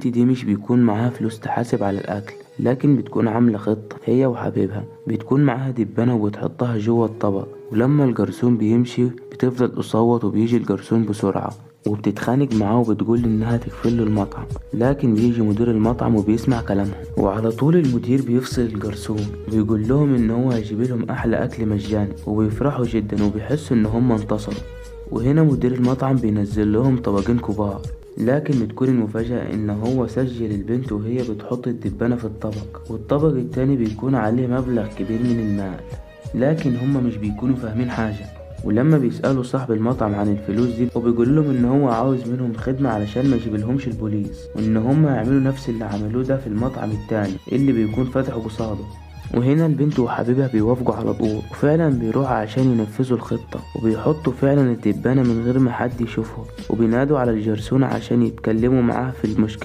دي مش بيكون معاها فلوس تحاسب على الأكل، لكن بتكون عاملة خطة هي وحبيبها. بتكون معاها دبانة وبتحطها جوه الطبق، ولما الجرسون بيمشي بتفضل تصوت وبيجي الجرسون بسرعة وبتتخانق معاه وبتقول إنها تقفله المطعم. لكن بيجي مدير المطعم وبيسمع كلامهم، وعلى طول المدير بيفصل الجرسون وبيقول لهم إن هو هيجيب لهم أحلى أكل مجاني، وبيفرحوا جدا وبيحسوا إن هم انتصروا. وهنا مدير المطعم بينزل لهم طبقين كبار، لكن بتكون المفاجأة إن هو سجل البنت وهي بتحط الدبانة في الطبق، والطبق التاني بيكون عليه مبلغ كبير من المال. لكن هما مش بيكونوا فاهمين حاجة، ولما بيسألوا صاحب المطعم عن الفلوس دي وبيقول لهم إن هو عاوز منهم خدمة علشان ما يجيبلهمش البوليس، وإن هما يعملوا نفس اللي عملوه ده في المطعم التاني اللي بيكون فاتحه قصاده. وهنا البنت وحبيبها بيوافقوا على طول، وفعلا بيروحوا عشان ينفذوا الخطة، وبيحطوا فعلا الدبانة من غير ما حد يشوفهم، وبينادوا على الجرسون عشان يتكلموا معاه في المشكلة.